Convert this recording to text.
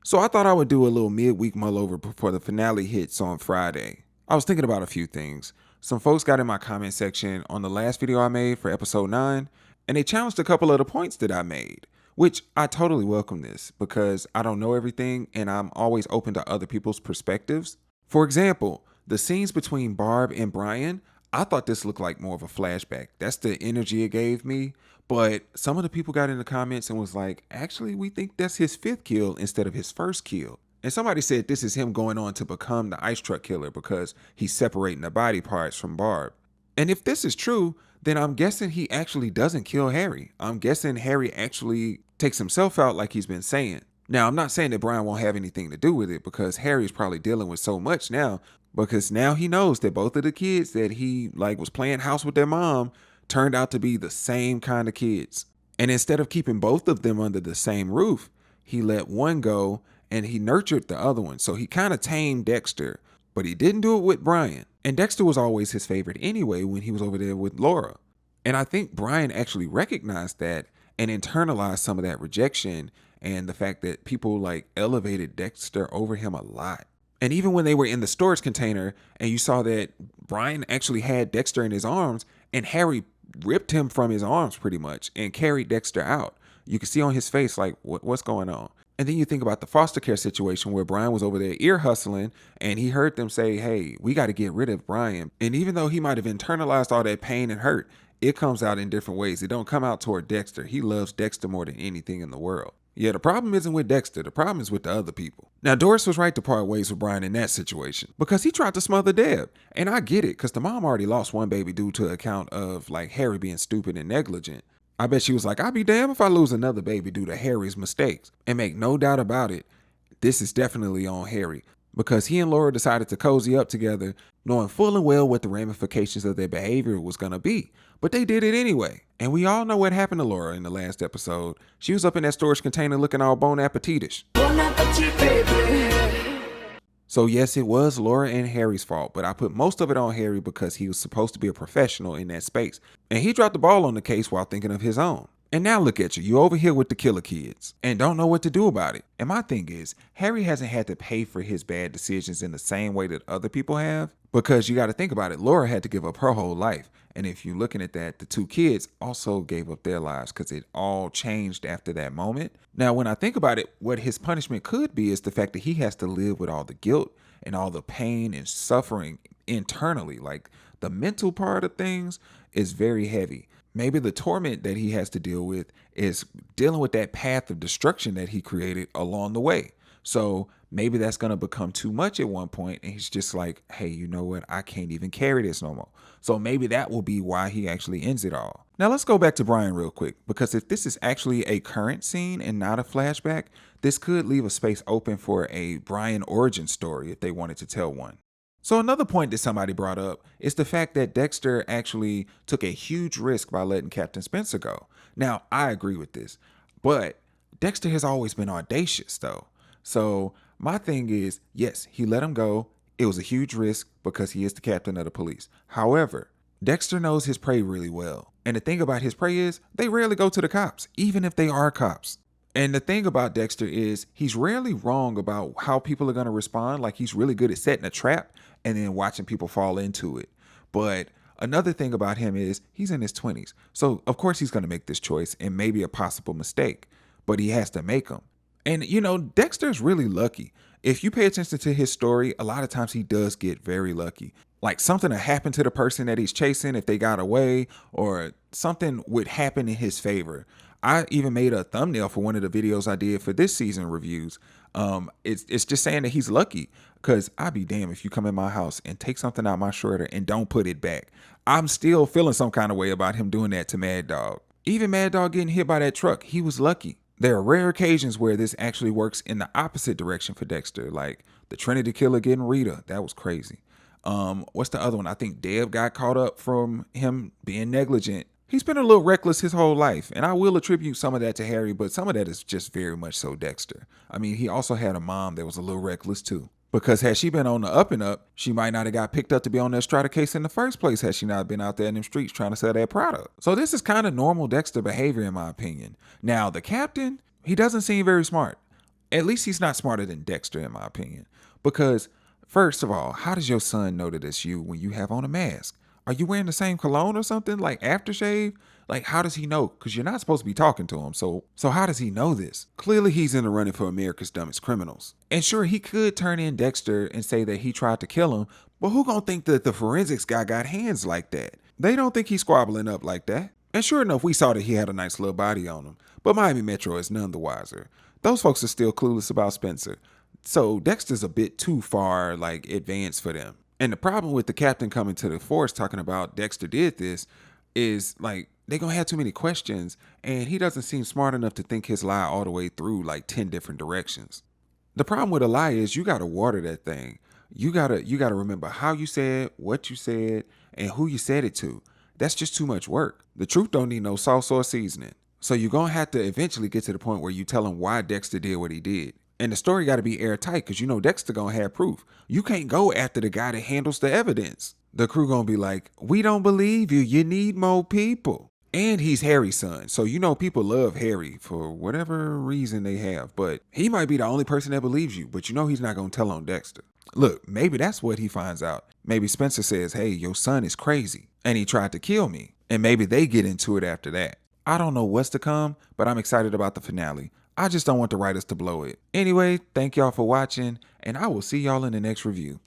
So I thought I would do a little midweek mullover before the finale hits on Friday. I was thinking about a few things. Some folks got in my comment section on the last video I made for episode 9, and they challenged a couple of the points that I made, which I totally welcome this because I don't know everything and I'm always open to other people's perspectives. For example, the scenes between Barb and Brian, I thought this looked like more of a flashback. That's the energy it gave me. But some of the people got in the comments and was like, actually, we think that's his 5th kill instead of his 1st kill. And somebody said this is him going on to become the ice truck killer because he's separating the body parts from Barb. And if this is true, then I'm guessing he actually doesn't kill Harry. I'm guessing Harry actually takes himself out like he's been saying. Now, I'm not saying that Brian won't have anything to do with it because Harry's probably dealing with so much now because now he knows that both of the kids that he was playing house with their mom turned out to be the same kind of kids. And instead of keeping both of them under the same roof, he let one go and he nurtured the other one. So he kind of tamed Dexter, but he didn't do it with Brian. And Dexter was always his favorite anyway when he was over there with Laura. And I think Brian actually recognized that and internalized some of that rejection and the fact that people elevated Dexter over him a lot. And even when they were in the storage container and you saw that Brian actually had Dexter in his arms and Harry ripped him from his arms pretty much and carried Dexter out. You can see on his face, what's going on? And then you think about the foster care situation where Brian was over there ear hustling and he heard them say, hey, we got to get rid of Brian. And even though he might have internalized all that pain and hurt, it comes out in different ways. It don't come out toward Dexter. He loves Dexter more than anything in the world. Yeah, the problem isn't with Dexter. The problem is with the other people. Now, Doris was right to part ways with Brian in that situation because he tried to smother Deb. And I get it because the mom already lost one baby due to account of Harry being stupid and negligent. I bet she was like, I'll be damned if I lose another baby due to Harry's mistakes. And make no doubt about it, this is definitely on Harry because he and Laura decided to cozy up together knowing full and well what the ramifications of their behavior was going to be. But they did it anyway. And we all know what happened to Laura in the last episode. She was up in that storage container looking all bon appetitish. Bon appetit, baby. So yes, it was Laura and Harry's fault, but I put most of it on Harry because he was supposed to be a professional in that space. And he dropped the ball on the case while thinking of his own. And now look at you. You over here with the killer kids and don't know what to do about it. And my thing is, Harry hasn't had to pay for his bad decisions in the same way that other people have. Because you got to think about it. Laura had to give up her whole life. And if you're looking at that, the 2 kids also gave up their lives because it all changed after that moment. Now, when I think about it, what his punishment could be is the fact that he has to live with all the guilt and all the pain and suffering internally. The mental part of things is very heavy. Maybe the torment that he has to deal with is dealing with that path of destruction that he created along the way. So maybe that's going to become too much at one point and he's just like, hey, you know what? I can't even carry this no more. So maybe that will be why he actually ends it all. Now let's go back to Brian real quick, because if this is actually a current scene and not a flashback, this could leave a space open for a Brian origin story if they wanted to tell one. So another point that somebody brought up is the fact that Dexter actually took a huge risk by letting Captain Spencer go. Now, I agree with this, but Dexter has always been audacious though. So my thing is, yes, he let him go. It was a huge risk because he is the captain of the police. However, Dexter knows his prey really well. And the thing about his prey is they rarely go to the cops, even if they are cops. And the thing about Dexter is he's rarely wrong about how people are going to respond. He's really good at setting a trap and then watching people fall into it. But another thing about him is he's in his 20s. So of course he's going to make this choice and maybe a possible mistake, but he has to make them. And Dexter's really lucky. If you pay attention to his story, a lot of times he does get very lucky. Something will happen to the person that he's chasing if they got away, or something would happen in his favor. I even made a thumbnail for one of the videos I did for this season reviews. It's just saying that he's lucky, because I'd be damned if you come in my house and take something out my shredder and don't put it back. I'm still feeling some kind of way about him doing that to Mad Dog. Even Mad Dog getting hit by that truck, he was lucky. There are rare occasions where this actually works in the opposite direction for Dexter, like the Trinity Killer getting Rita. That was crazy. What's the other one? I think Deb got caught up from him being negligent. He's been a little reckless his whole life, and I will attribute some of that to Harry, but some of that is just very much so Dexter. I mean, he also had a mom that was a little reckless too. Because had she been on the up and up, she might not have got picked up to be on that Strata case in the first place had she not been out there in them streets trying to sell that product. So this is kind of normal Dexter behavior in my opinion. Now, the captain, he doesn't seem very smart. At least he's not smarter than Dexter, in my opinion. Because, first of all, how does your son know that it's you when you have on a mask? Are you wearing the same cologne or something, like aftershave? Like, how does he know? Because you're not supposed to be talking to him. So how does he know this? Clearly, he's in the running for America's dumbest criminals. And sure, he could turn in Dexter and say that he tried to kill him, but who gonna think that the forensics guy got hands like that? They don't think he's squabbling up like that. And sure enough, we saw that he had a nice little body on him. But Miami Metro is none the wiser. Those folks are still clueless about Spencer. So Dexter's a bit too far, like, advanced for them. And the problem with the captain coming to the force talking about Dexter did this is, like, they're gonna have too many questions, and he doesn't seem smart enough to think his lie all the way through like 10 different directions. The problem with a lie is you gotta water that thing. You gotta remember how you said, what you said, and who you said it to. That's just too much work. The truth don't need no sauce or seasoning. So you're gonna have to eventually get to the point where you tell him why Dexter did what he did. And the story gotta be airtight, because you know Dexter gonna have proof. You can't go after the guy that handles the evidence. The crew gonna be like, we don't believe you. You need more people. And he's Harry's son, so you know people love Harry for whatever reason they have. But he might be the only person that believes you, but you know he's not gonna tell on Dexter. Look, maybe that's what he finds out. Maybe Spencer says, hey, your son is crazy, and he tried to kill me. And maybe they get into it after that. I don't know what's to come, but I'm excited about the finale. I just don't want the writers to blow it. Anyway, thank y'all for watching, and I will see y'all in the next review.